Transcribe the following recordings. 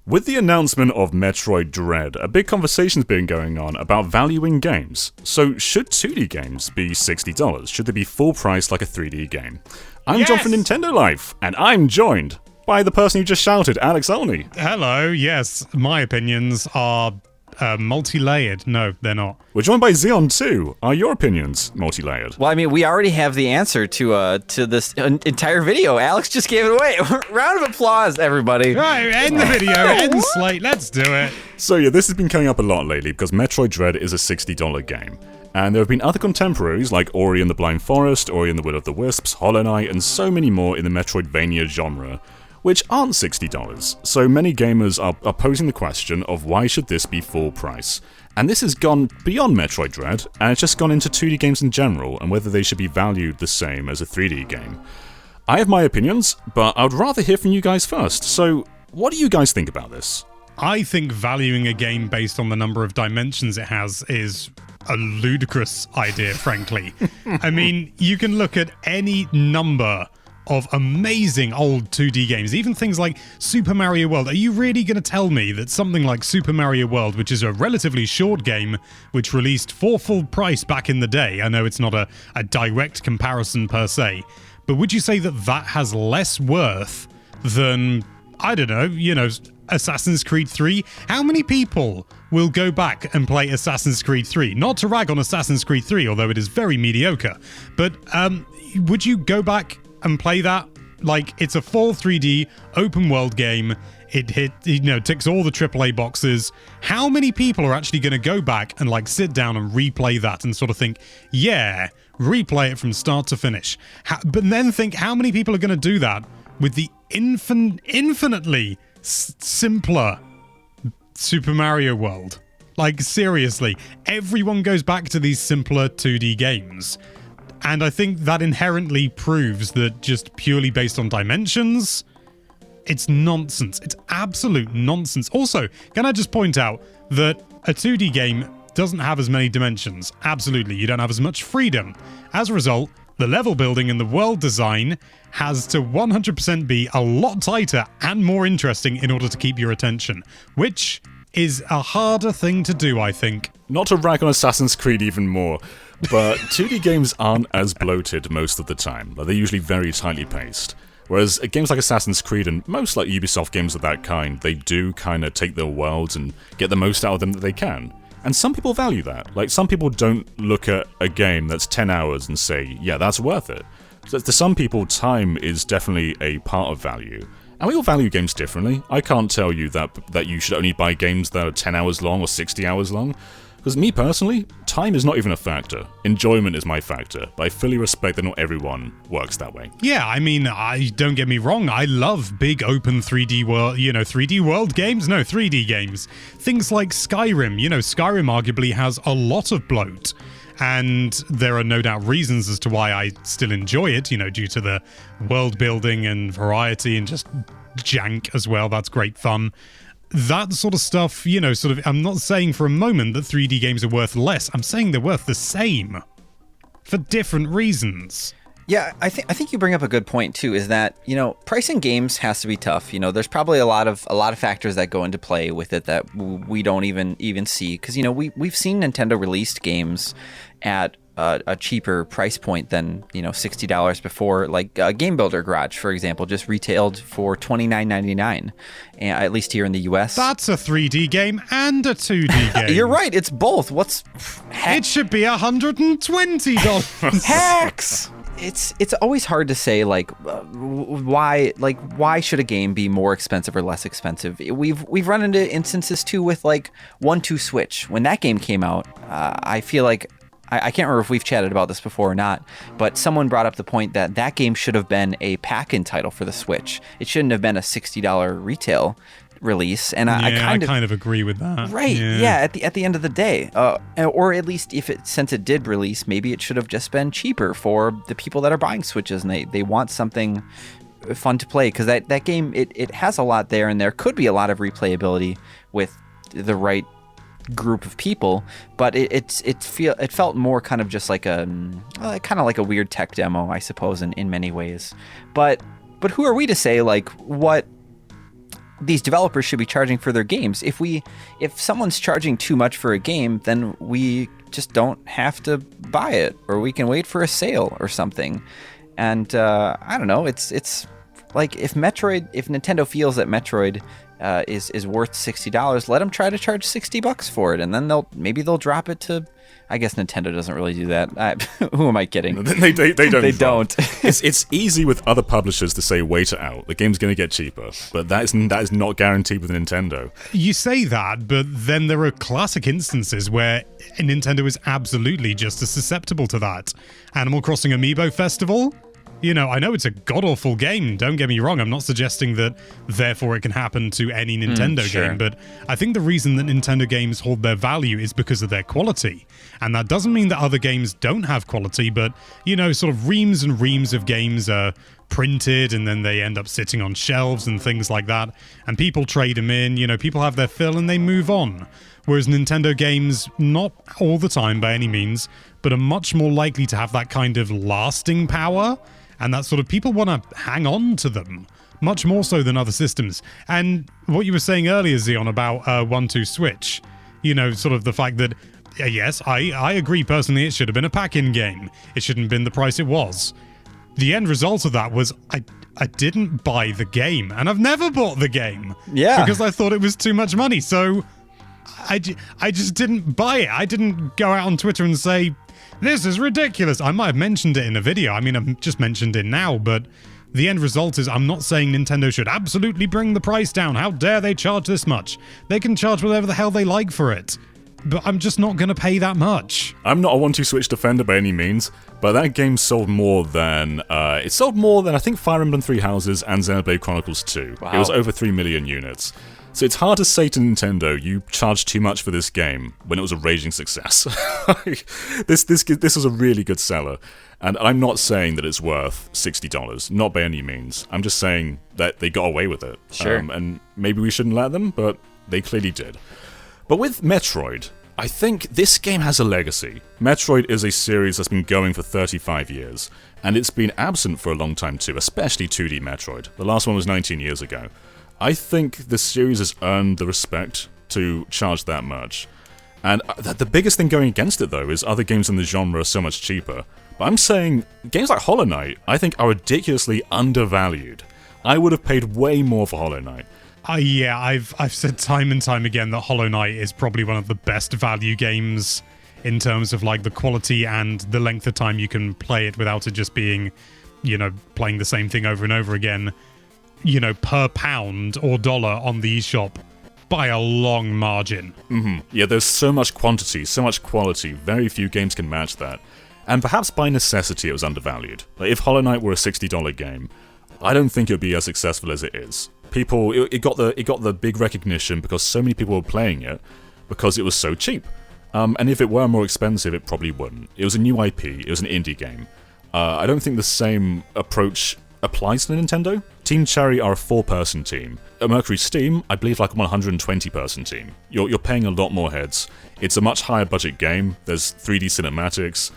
With the announcement of Metroid Dread, a big conversation's been going on about valuing games. So, should 2D games be $60? Should they be full price like a 3D game? I'm John from Nintendo Life, and I'm joined by the person who just shouted, Alex Olney. Hello, yes, my opinions are multi-layered. No, they're not. We're joined by Xeon too. Are your opinions multi-layered? Well, I mean, we already have the answer to this entire video. Alex just gave it away. Round of applause, everybody. Right, end the video, end Slate, let's do it. So yeah, this has been coming up a lot lately because Metroid Dread is a $60 game. And there have been other contemporaries like Ori and the Blind Forest, Ori and the Will of the Wisps, Hollow Knight, and so many more in the Metroidvania genre, which aren't $60. So many gamers are posing the question of why should this be full price? And this has gone beyond Metroid Dread, and it's just gone into 2D games in general, and whether they should be valued the same as a 3D game. I have my opinions, but I would rather hear from you guys first. So, what do you guys think about this? I think valuing a game based on the number of dimensions it has is a ludicrous idea, frankly. I mean, you can look at any number of amazing old 2D games, even things like Super Mario World. Are you really going to tell me that something like Super Mario World, which is a relatively short game, which released for full price back in the day, I know it's not a direct comparison per se, but would you say that that has less worth than, I don't know, Assassin's Creed 3? How many people will go back and play Assassin's Creed 3? Not to rag on Assassin's Creed 3, although it is very mediocre, but would you go back and play that? Like, it's a full 3D open world game. It ticks all the AAA boxes. How many people are actually going to go back and like sit down and replay that and sort of think, yeah, replay it from start to finish? But then think how many people are going to do that with the infinitely simpler Super Mario World? Like, seriously, everyone goes back to these simpler 2D games. And I think that inherently proves that just purely based on dimensions, it's nonsense. It's absolute nonsense. Also, can I just point out that a 2D game doesn't have as many dimensions? Absolutely, you don't have as much freedom. As a result, the level building and the world design has to 100% be a lot tighter and more interesting in order to keep your attention, which is a harder thing to do, I think. Not to rag on Assassin's Creed even more, but 2D games aren't as bloated most of the time. They're usually very tightly paced. Whereas games like Assassin's Creed and most like Ubisoft games of that kind, they do kind of take their worlds and get the most out of them that they can. And some people value that. Like, some people don't look at a game that's 10 hours and say, yeah, that's worth it. So to some people, time is definitely a part of value. And we all value games differently. I can't tell you that you should only buy games that are 10 hours long or 60 hours long. Because me personally, time is not even a factor. Enjoyment is my factor, but I fully respect that not everyone works that way. Yeah, I mean, don't get me wrong, I love big open 3D world, 3D world games? No, 3D games. Things like Skyrim, Skyrim arguably has a lot of bloat. And there are no doubt reasons as to why I still enjoy it, due to the world building and variety and just jank as well. That's great fun. That sort of stuff, I'm not saying for a moment that 3D games are worth less. I'm saying they're worth the same for different reasons. Yeah, I think you bring up a good point too, is that, pricing games has to be tough. There's probably a lot of factors that go into play with it that we don't even see, because we've seen Nintendo released games at a cheaper price point than $60 before, like Game Builder Garage, for example, just retailed for $29.99, at least here in the US. That's a 3D game and a 2D game. You're right, it's both. It should be $120. Hacks. It's always hard to say why should a game be more expensive or less expensive. We've run into instances too with like 1-2 Switch. When that game came out, I feel like I can't remember if we've chatted about this before or not, but someone brought up the point that game should have been a pack-in title for the Switch. It shouldn't have been a $60 retail release, and I kind of agree with that. Right? Yeah. At the end of the day, or at least since it did release, maybe it should have just been cheaper for the people that are buying Switches, and they want something fun to play, because that game it has a lot there, and there could be a lot of replayability with the right group of people, but it felt more kind of just like a weird tech demo, I suppose, in many ways. But who are we to say like what these developers should be charging for their games. If someone's charging too much for a game, then we just don't have to buy it, or we can wait for a sale or something. And I don't know. It's like if Nintendo feels that Metroid is worth $60, let them try to charge $60 for it, and then maybe they'll drop it to. I guess Nintendo doesn't really do that. Who am I kidding? They don't. They don't. It's easy with other publishers to say, wait it out. The game's going to get cheaper. But that is not guaranteed with Nintendo. You say that, but then there are classic instances where Nintendo is absolutely just as susceptible to that. Animal Crossing Amiibo Festival? You know, I know it's a god-awful game, don't get me wrong. I'm not suggesting that, therefore, it can happen to any Nintendo sure. game, but I think the reason that Nintendo games hold their value is because of their quality. And that doesn't mean that other games don't have quality, but, you know, sort of reams and reams of games are printed and then they end up sitting on shelves and things like that. And people trade them in, you know, people have their fill and they move on. Whereas Nintendo games, not all the time by any means, but are much more likely to have that kind of lasting power. And that sort of people want to hang on to them much more so than other systems. And what you were saying earlier, Xeon, about 1-2 Switch, you know, sort of the fact that, yes, I agree personally it should have been a pack-in game. It shouldn't have been the price it was. The end result of that was I didn't buy the game, and I've never bought the game. Yeah. Because I thought it was too much money, so I just didn't buy it. I didn't go out on Twitter and say, this is ridiculous. I might have mentioned it in a video. I mean, I've just mentioned it now, but the end result is I'm not saying Nintendo should absolutely bring the price down. How dare they charge this much? They can charge whatever the hell they like for it. But I'm just not going to pay that much. I'm not a 1-2 Switch defender by any means, but that game sold more than I think Fire Emblem Three Houses and Xenoblade Chronicles 2. Wow. It was over 3 million units. So it's hard to say to Nintendo, you charged too much for this game when it was a raging success. This was a really good seller, and I'm not saying that it's worth $60, not by any means. I'm just saying that they got away with it. Sure. And maybe we shouldn't let them, but they clearly did. But with Metroid, I think this game has a legacy. Metroid is a series that's been going for 35 years, and it's been absent for a long time too, especially 2D Metroid. The last one was 19 years ago. I think the series has earned the respect to charge that much. And the biggest thing going against it, though, is other games in the genre are so much cheaper. But I'm saying games like Hollow Knight, I think, are ridiculously undervalued. I would have paid way more for Hollow Knight. Yeah, I've said time and time again that Hollow Knight is probably one of the best value games in terms of like the quality and the length of time you can play it without it just being, you know, playing the same thing over and over again. You know, per pound or dollar on the eShop by a long margin. Mm-hmm. Yeah, there's so much quantity, so much quality, very few games can match that. And perhaps by necessity it was undervalued. Like, if Hollow Knight were a $60 game, I don't think it would be as successful as it is. It got the big recognition because so many people were playing it because it was so cheap. And if it were more expensive, it probably wouldn't. It was a new IP, it was an indie game. I don't think the same approach applies to Nintendo. Team Cherry are a 4-person team. At Mercury Steam, I believe like a 120-person team. You're paying a lot more heads. It's a much higher budget game. There's 3D cinematics.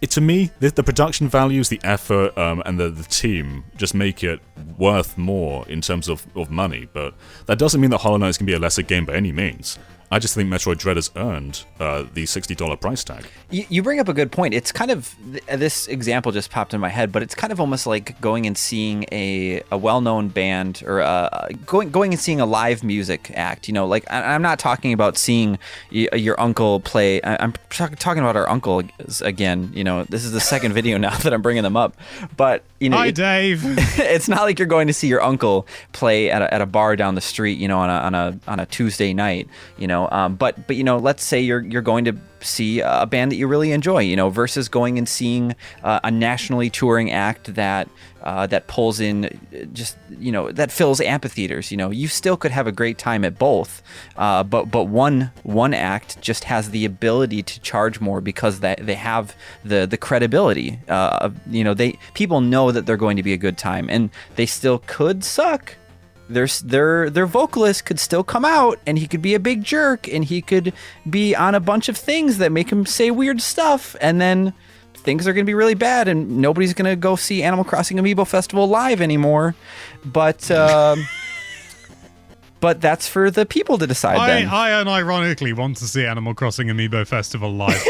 To me, the production values, the effort, and the team just make it worth more in terms of money. But that doesn't mean that Hollow Knight is going to be a lesser game by any means. I just think Metroid Dread has earned the $60 price tag. You bring up a good point. It's kind of, this example just popped in my head, but it's kind of almost like going and seeing a well-known band, or going and seeing a live music act. You know, like, I'm not talking about seeing your uncle play. I'm talking about our uncle again. You know, this is the second video now that I'm bringing them up. But, you know, Hi, Dave. It's not like you're going to see your uncle play at a bar down the street, you know, on a Tuesday night, you know. But you know, let's say you're going to see a band that you really enjoy, you know, versus going and seeing a nationally touring act that pulls in just, you know, that fills amphitheaters. You know, you still could have a great time at both, but one act just has the ability to charge more because they have the credibility. You know, people know that they're going to be a good time, and they still could suck. Their vocalist could still come out, and he could be a big jerk, and he could be on a bunch of things that make him say weird stuff, and then things are going to be really bad, and nobody's going to go see Animal Crossing Amiibo Festival live anymore. But But that's for the people to decide then. I unironically want to see Animal Crossing Amiibo Festival live.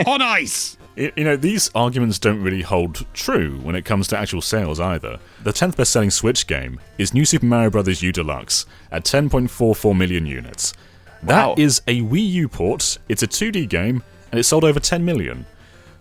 On ice! These arguments don't really hold true when it comes to actual sales either. The 10th best-selling Switch game is New Super Mario Bros. U Deluxe at 10.44 million units. That is a Wii U port, it's a 2D game, and it sold over 10 million.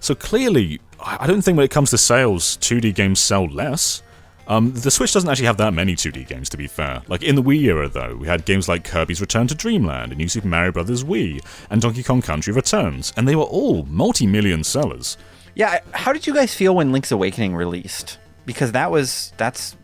So clearly, I don't think when it comes to sales, 2D games sell less. The Switch doesn't actually have that many 2D games, to be fair. Like, in the Wii era, though, we had games like Kirby's Return to Dreamland and New Super Mario Bros. Wii and Donkey Kong Country Returns, and they were all multi-million sellers. Yeah, how did you guys feel when Link's Awakening released? Because that's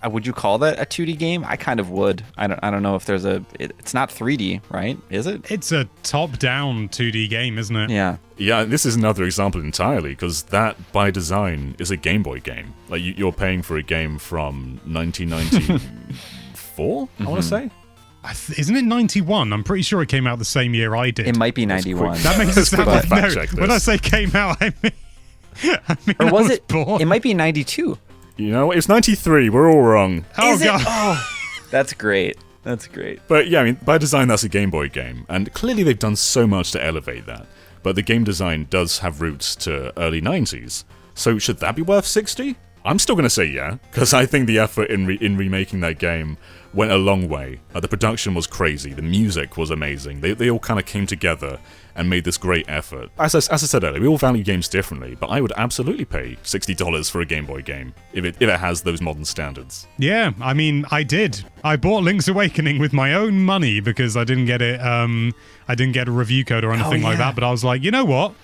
would you call that a 2D game? I kind of would. I don't know if there's it's not 3D, right? Is it? It's a top-down 2D game, isn't it? Yeah. Yeah, this is another example entirely, because that, by design, is a Game Boy game. Like, you're paying for a game from 1994, I want to say? Isn't it 91? I'm pretty sure it came out the same year I did. It might be 91. That makes it sound like, when I say came out, I mean or was it? Born. It might be 92. It's 93. We're all wrong. Oh, God. Oh, that's great. That's great. But yeah, by design, that's a Game Boy game. And clearly they've done so much to elevate that. But the game design does have roots to early 90s. So should that be worth 60? I'm still going to say yeah, because I think the effort in remaking that game went a long way. The production was crazy, the music was amazing, they all kind of came together and made this great effort. As I said earlier, we all value games differently, but I would absolutely pay $60 for a Game Boy game if it has those modern standards. Yeah, I mean, I did. I bought Link's Awakening with my own money because I didn't get it. I didn't get a review code or anything like that, but I was like, you know what?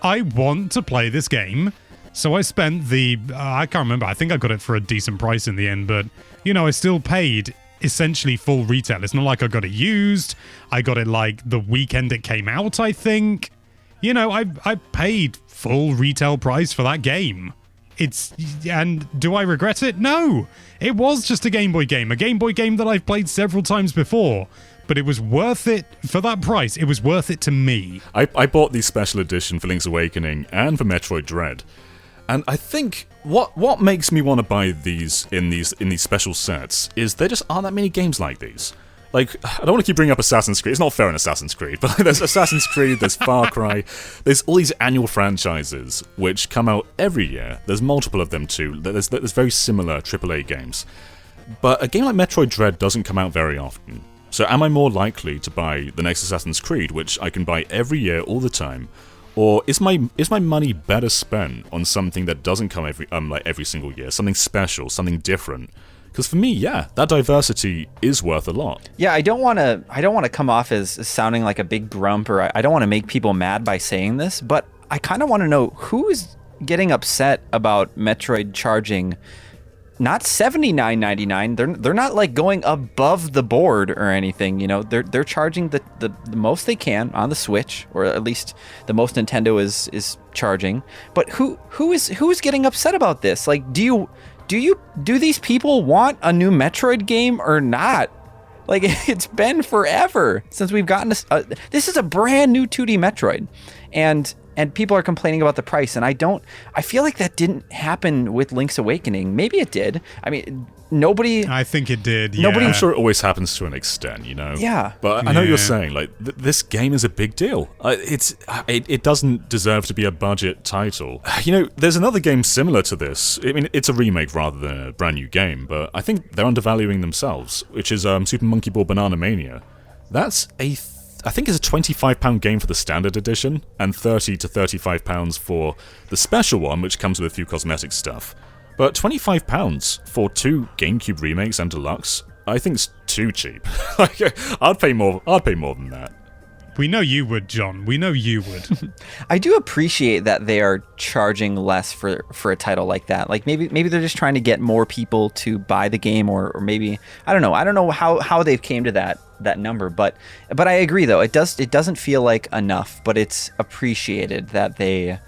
I want to play this game. So I spent I can't remember, I think I got it for a decent price in the end, but, I still paid essentially full retail. It's not like I got it used. I got it like the weekend it came out, I think. I paid full retail price for that game. And do I regret it? No. It was just a Game Boy game that I've played several times before. But it was worth it for that price. It was worth it to me. I bought the special edition for Link's Awakening and for Metroid Dread. And I think what makes me want to buy these in these special sets is there just aren't that many games like these. Like, I don't want to keep bringing up Assassin's Creed. It's not fair in Assassin's Creed, but there's Assassin's Creed, there's Far Cry, there's all these annual franchises which come out every year. There's multiple of them too. There's very similar AAA games. But a game like Metroid Dread doesn't come out very often. So am I more likely to buy the next Assassin's Creed, which I can buy every year all the time? Or is my money better spent on something that doesn't come every single year, something special, something different? Because for me, yeah, that diversity is worth a lot. Yeah, I don't want to come off as sounding like a big grump, or I don't want to make people mad by saying this, but I kind of want to know who is getting upset about Metroid charging not $79.99. They're not like going above the board or anything. They're charging the most they can on the Switch, or at least the most Nintendo is charging. But who's getting upset about this? Like, do these people want a new Metroid game or not? Like, it's been forever since we've gotten this is a brand new 2D Metroid, and people are complaining about the price, and I feel like that didn't happen with Link's Awakening. Maybe it did. I mean, I think it did, yeah. Nobody, I'm sure it always happens to an extent, Yeah. But I know what you're saying, like, this game is a big deal. It doesn't deserve to be a budget title. There's another game similar to this. I mean, it's a remake rather than a brand new game, but I think they're undervaluing themselves, which is Super Monkey Ball Banana Mania. That's I think it's a £25 game for the standard edition, and £30 to £35 for the special one, which comes with a few cosmetic stuff. But £25 for 2 GameCube remakes and deluxe, I think it's too cheap. I'd pay more than that. We know you would, John. We know you would. I do appreciate that they are charging less for a title like that. Like, maybe they're just trying to get more people to buy the game, or maybe I don't know how they've came to that number, but I agree though. It doesn't feel like enough, but it's appreciated that they're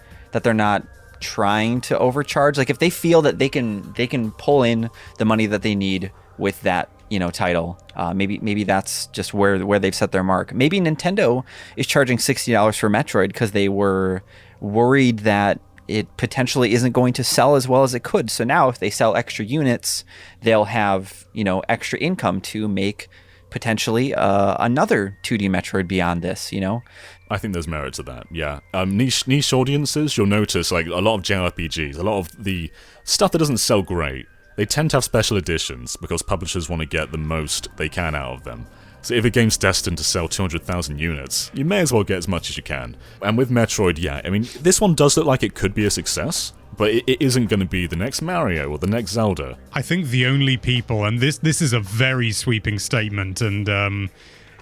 not trying to overcharge. Like, if they feel that they can pull in the money that they need with that title, maybe that's just where they've set their mark. Maybe Nintendo is charging $60 for Metroid because they were worried that it potentially isn't going to sell as well as it could. So now if they sell extra units, they'll have extra income to make potentially another 2D Metroid beyond this, you know? I think there's merit to that, yeah. Niche audiences, you'll notice, like, a lot of JRPGs, a lot of the stuff that doesn't sell great, they tend to have special editions because publishers want to get the most they can out of them. So if a game's destined to sell 200,000 units, you may as well get as much as you can. And with Metroid, yeah, I mean, this one does look like it could be a success, but it isn't going to be the next Mario or the next Zelda. I think the only people, and this is a very sweeping statement, and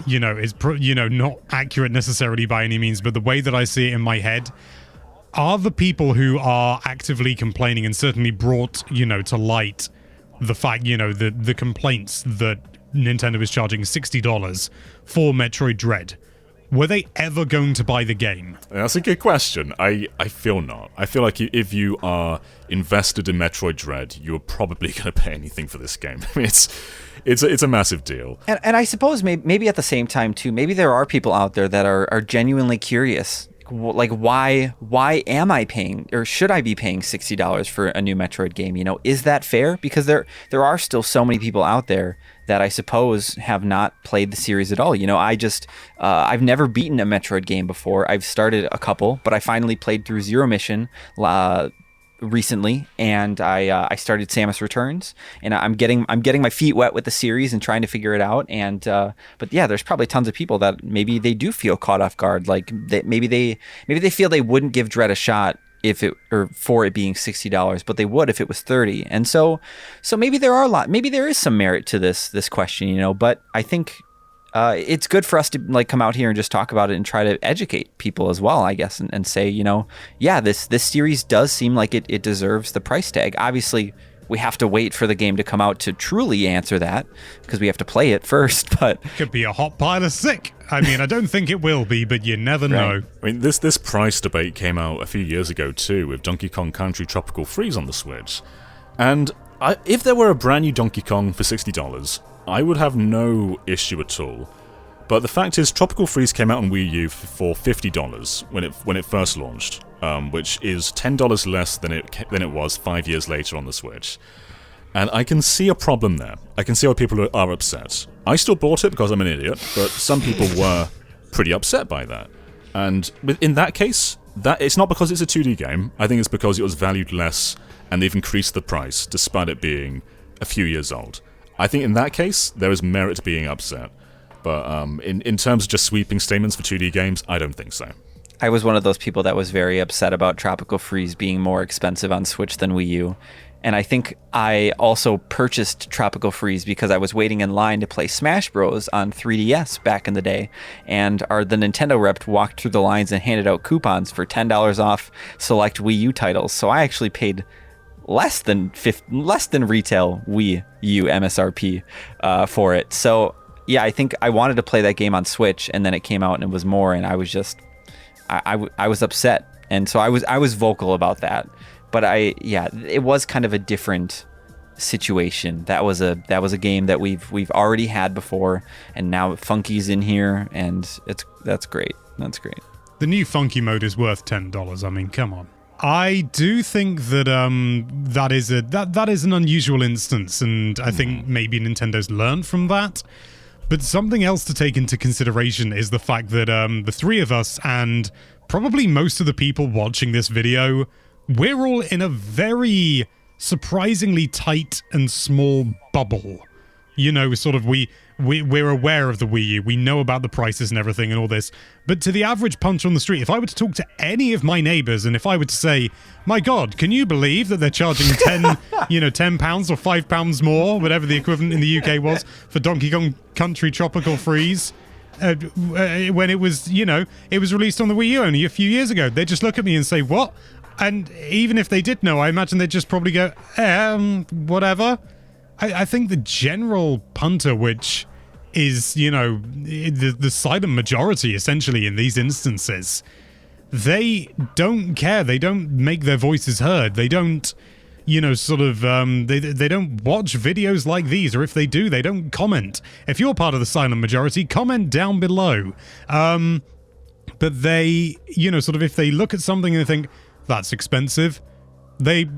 is not accurate necessarily by any means, but the way that I see it in my head are the people who are actively complaining and certainly brought, to light the fact, the complaints that Nintendo is charging $60 for Metroid Dread. Were they ever going to buy the game? That's a good question. I feel not. I feel like if you are invested in Metroid Dread, you're probably going to pay anything for this game. I mean, it's a massive deal. And I suppose maybe at the same time, too, maybe there are people out there that are genuinely curious. Like, why am I paying, or should I be paying $60 for a new Metroid game? Is that fair? Because there are still so many people out there that I suppose have not played the series at all. I've never beaten a Metroid game before. I've started a couple, but I finally played through Zero Mission recently, and I started Samus Returns, and I'm getting my feet wet with the series and trying to figure it out. And but yeah, there's probably tons of people that maybe they do feel caught off guard, like maybe they feel they wouldn't give Dread a shot for it being $60, but they would if it was $30. And so maybe there is some merit to this question, but I think it's good for us to come out here and just talk about it and try to educate people as well, I guess, and say, yeah, this series does seem like it deserves the price tag. Obviously, we have to wait for the game to come out to truly answer that, because we have to play it first. But could be a hot pile of sick. I mean, I don't think it will be, but you never know. I mean, this price debate came out a few years ago too, with Donkey Kong Country Tropical Freeze on the Switch. And if there were a brand new Donkey Kong for $60, I would have no issue at all. But the fact is, Tropical Freeze came out on Wii U for $50 when it first launched, which is $10 less than it was 5 years later on the Switch. And I can see a problem there. I can see why people are upset. I still bought it because I'm an idiot, but some people were pretty upset by that. And in that case, it's not because it's a 2D game. I think it's because it was valued less, and they've increased the price, despite it being a few years old. I think in that case, there is merit to being upset. But in terms of just sweeping statements for 2D games, I don't think so. I was one of those people that was very upset about Tropical Freeze being more expensive on Switch than Wii U. And I think I also purchased Tropical Freeze because I was waiting in line to play Smash Bros. On 3DS back in the day. And the Nintendo rep walked through the lines and handed out coupons for $10 off select Wii U titles. So I actually paid less than retail Wii U MSRP for it. So yeah, I think I wanted to play that game on Switch, and then it came out and it was more, and I was just, I was upset, and so I was vocal about that. But it was kind of a different situation. That was a game that we've already had before, and now Funky's in here, and that's great. That's great. The new Funky mode is worth $10. I mean, come on. I do think that that is an unusual instance, and I think maybe Nintendo's learned from that. But something else to take into consideration is the fact that the three of us, and probably most of the people watching this video, we're all in a very surprisingly tight and small bubble. Sort of we're aware of the Wii U, we know about the prices and everything and all this, but to the average puncher on the street, if I were to talk to any of my neighbors, and if I were to say, my God, can you believe that they're charging £10 or £5 more, whatever the equivalent in the UK was, for Donkey Kong Country Tropical Freeze, when it was released on the Wii U only a few years ago, they'd just look at me and say, what? And even if they did know, I imagine they'd just probably go, whatever. I think the general punter, which is, the silent majority, essentially, in these instances, they don't care. They don't make their voices heard. They don't, they don't watch videos like these, or if they do, they don't comment. If you're part of the silent majority, comment down below. But they, if they look at something and they think, that's expensive, they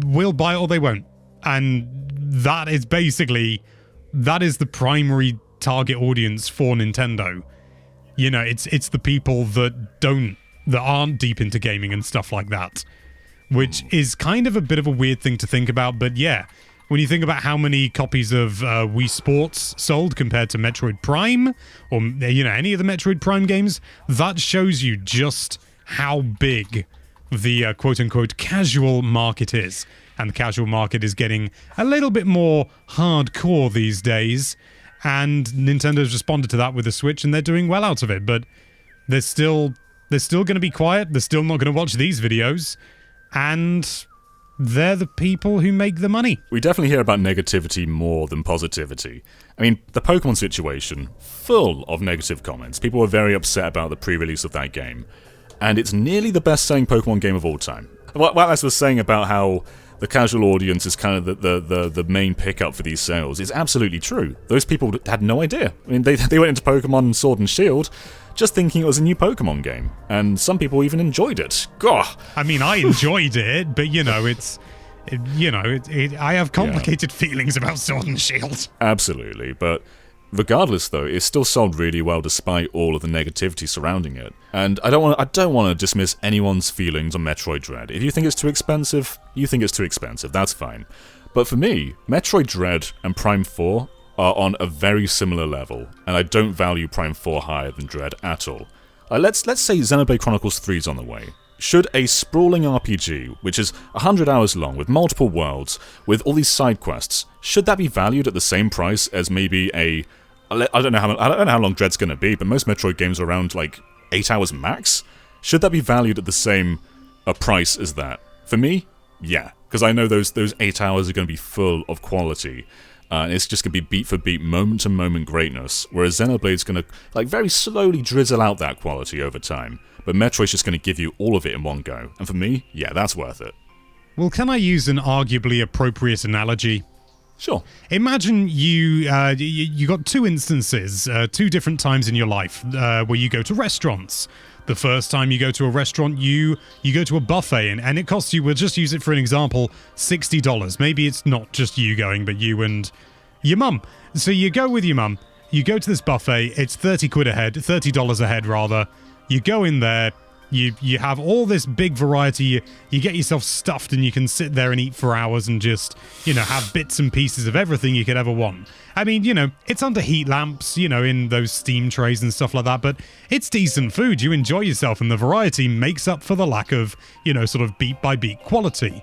will buy it or they won't. And that is the primary target audience for Nintendo. You know, it's the people that aren't deep into gaming and stuff like that, which is kind of a bit of a weird thing to think about. But yeah, when you think about how many copies of Wii Sports sold compared to Metroid Prime, or you know, any of the Metroid Prime games, that shows you just how big the quote-unquote casual market is. And the casual market is getting a little bit more hardcore these days, and Nintendo's responded to that with the Switch, and they're doing well out of it. But they're still going to be quiet. They're still not going to watch these videos, and they're the people who make the money. We definitely hear about negativity more than positivity. I mean, the Pokemon situation, full of negative comments. People were very upset about the pre-release of that game, and it's nearly the best-selling Pokemon game of all time. What Atlas was saying about how the casual audience is kind of the main pickup for these sales is absolutely true. Those people had no idea. I mean, they went into Pokemon Sword and Shield just thinking it was a new Pokemon game, and some people even enjoyed it. Gah! I mean, I enjoyed it, but you know, I have complicated feelings about Sword and Shield. Absolutely, but regardless, though, it still sold really well despite all of the negativity surrounding it. And I don't want to dismiss anyone's feelings on Metroid Dread. If you think it's too expensive, you think it's too expensive. That's fine. But for me, Metroid Dread and Prime 4 are on a very similar level, and I don't value Prime 4 higher than Dread at all. Let's say Xenoblade Chronicles 3 is on the way. Should a sprawling RPG, which is 100 hours long, with multiple worlds, with all these side quests, should that be valued at the same price as maybe I don't know how long Dread's going to be, but most Metroid games are around like 8 hours max? Should that be valued at the same price as that? For me, yeah, because I know those 8 hours are going to be full of quality. And it's just going to be beat for beat, moment to moment greatness, whereas Xenoblade's going to like very slowly drizzle out that quality over time. But Metroid's just going to give you all of it in one go. And for me, yeah, that's worth it. Well, can I use an arguably appropriate analogy? Sure. Imagine you got two instances, two different times in your life where you go to restaurants. The first time you go to a restaurant, you go to a buffet, and it costs you, we'll just use it for an example, $60. Maybe it's not just you going, but you and your mum. So you go with your mum, you go to this buffet, it's $30 a head rather. You go in there, you have all this big variety, you get yourself stuffed, and you can sit there and eat for hours and just, have bits and pieces of everything you could ever want. I mean, it's under heat lamps, in those steam trays and stuff like that, but it's decent food. You enjoy yourself, and the variety makes up for the lack of, sort of beat by beat quality.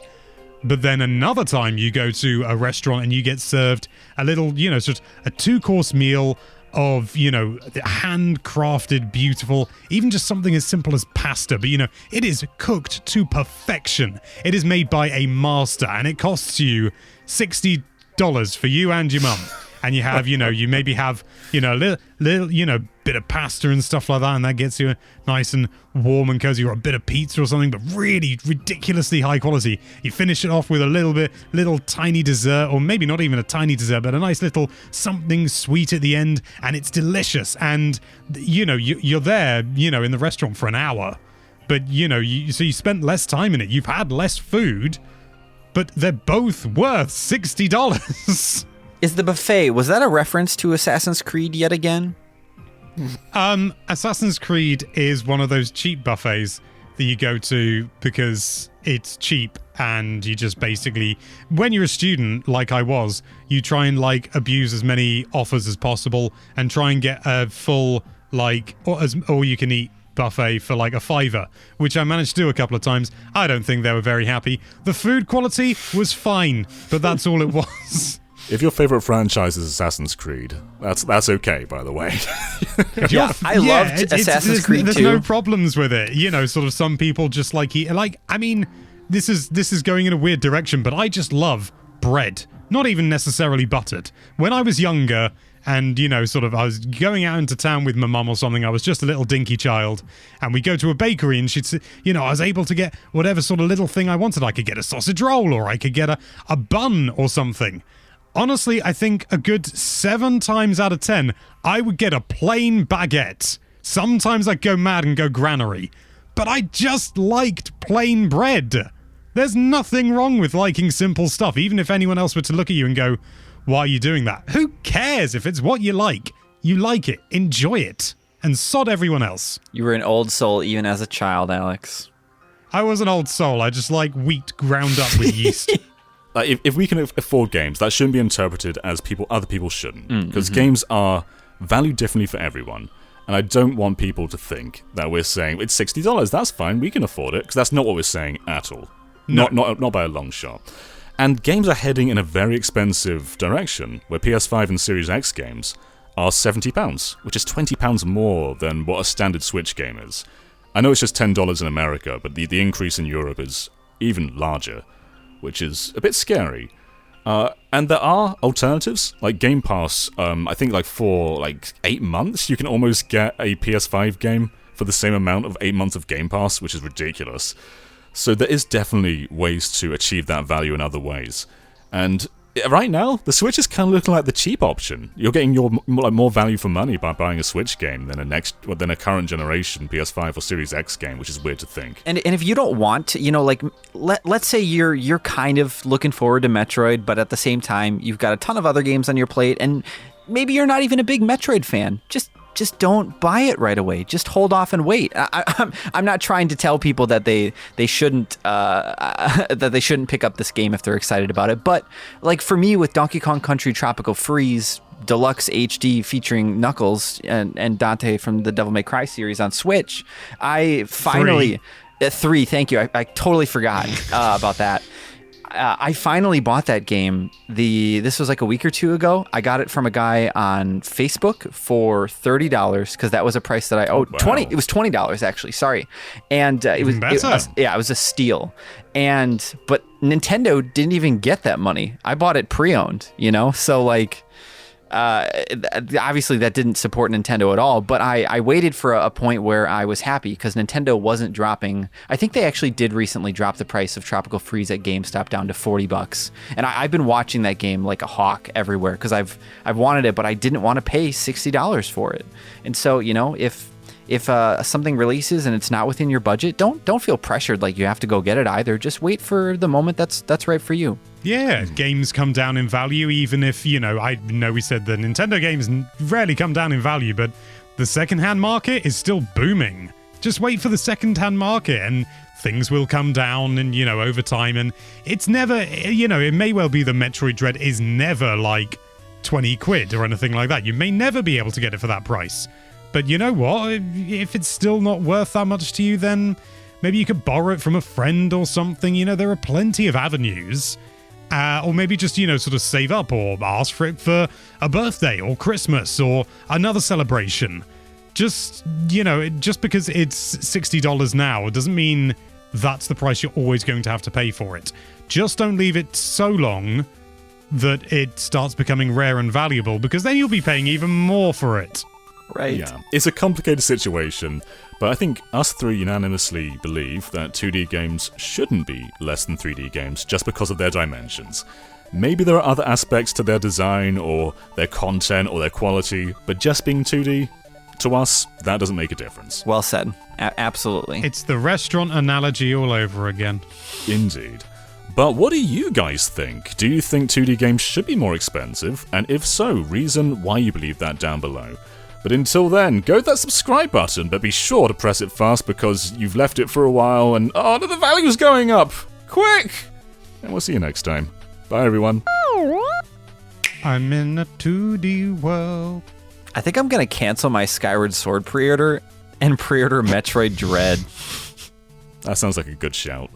But then another time you go to a restaurant and you get served a little, sort of a 2-course meal of, handcrafted, beautiful, even just something as simple as pasta, but it is cooked to perfection. It is made by a master, and it costs you $60 for you and your mum. And you have, you maybe have, a little, bit of pasta and stuff like that, and that gets you nice and warm and cozy, or a bit of pizza or something, but really ridiculously high quality. You finish it off with a little tiny dessert, or maybe not even a tiny dessert, but a nice little something sweet at the end, and it's delicious. And, you're there, in the restaurant for an hour, but, so you spent less time in it. You've had less food, but they're both worth $60. Is the buffet, was that a reference to Assassin's Creed yet again? Assassin's Creed is one of those cheap buffets that you go to because it's cheap, and you just basically, when you're a student, like I was, you try and abuse as many offers as possible and try and get a full, all you can eat buffet for a $5, which I managed to do a couple of times. I don't think they were very happy. The food quality was fine, but that's all it was. If your favorite franchise is Assassin's Creed, that's okay, by the way. I loved Assassin's Creed there's too. There's no problems with it. sort of some people just I mean, this is going in a weird direction, but I just love bread. Not even necessarily buttered. When I was younger, and, I was going out into town with my mum or something, I was just a little dinky child, and we go to a bakery, and she'd say, I was able to get whatever sort of little thing I wanted. I could get a sausage roll, or I could get a bun or something. Honestly, I think a good 7 times out of 10, I would get a plain baguette. Sometimes I'd go mad and go granary. But I just liked plain bread. There's nothing wrong with liking simple stuff, even if anyone else were to look at you and go, why are you doing that? Who cares if it's what you like? You like it. Enjoy it. And sod everyone else. You were an old soul even as a child, Alex. I was an old soul. I just like wheat ground up with yeast. Like, if we can afford games, that shouldn't be interpreted as other people shouldn't. Because games are valued differently for everyone. And I don't want people to think that we're saying, it's $60, that's fine, we can afford it. Because that's not what we're saying at all. No. Not by a long shot. And games are heading in a very expensive direction, where PS5 and Series X games are £70, which is £20 more than what a standard Switch game is. I know it's just $10 in America, but the increase in Europe is even larger, which is a bit scary. And there are alternatives, like Game Pass. I think for 8 months, you can almost get a PS5 game for the same amount of 8 months of Game Pass, which is ridiculous. So there is definitely ways to achieve that value in other ways. And right now, the Switch is kind of looking like the cheap option. You're getting more value for money by buying a Switch game than a current generation PS5 or Series X game, which is weird to think. And if you don't want to, let's say you're kind of looking forward to Metroid, but at the same time, you've got a ton of other games on your plate, and maybe you're not even a big Metroid fan. Just don't buy it right away. Just hold off and wait. I'm not trying to tell people that they shouldn't pick up this game if they're excited about it. But like for me with Donkey Kong Country Tropical Freeze Deluxe HD featuring Knuckles and Dante from the Devil May Cry series on Switch, I finally 3. Thank you. I totally forgot about that. I finally bought that game. This was like a week or two ago. I got it from a guy on Facebook for $30 because that was a price that I owed. Wow. 20. It was $20 actually. Sorry, and it was a steal. But Nintendo didn't even get that money. I bought it pre-owned. So like. Obviously that didn't support Nintendo at all, but I waited for a point where I was happy because Nintendo wasn't dropping. I think they actually did recently drop the price of Tropical Freeze at GameStop down to $40, and I've been watching that game like a hawk everywhere because I've wanted it, but I didn't want to pay $60 for it. And so if something releases and it's not within your budget, don't feel pressured like you have to go get it either. Just wait for the moment that's right for you. Yeah, games come down in value, even if, I know we said the Nintendo games rarely come down in value, but the secondhand market is still booming. Just wait for the secondhand market and things will come down and, over time. And it's never, it may well be the Metroid Dread is never like 20 quid or anything like that. You may never be able to get it for that price. But you know what? If it's still not worth that much to you, then maybe you could borrow it from a friend or something. There are plenty of avenues. Or maybe just, sort of save up or ask for it for a birthday or Christmas or another celebration. Just because it's $60 now, it doesn't mean that's the price you're always going to have to pay for it. Just don't leave it so long that it starts becoming rare and valuable, because then you'll be paying even more for it. Right. Yeah, it's a complicated situation, but I think us three unanimously believe that 2D games shouldn't be less than 3D games just because of their dimensions. Maybe there are other aspects to their design or their content or their quality, but just being 2D, to us, that doesn't make a difference. Well said. Absolutely. It's the restaurant analogy all over again. Indeed. But what do you guys think? Do you think 2D games should be more expensive? And if so, reason why you believe that down below. But until then, go to that subscribe button, but be sure to press it fast because you've left it for a while and the value's going up! Quick! And we'll see you next time. Bye everyone. I'm in a 2D world. I think I'm gonna cancel my Skyward Sword pre-order and pre-order Metroid Dread. That sounds like a good shout.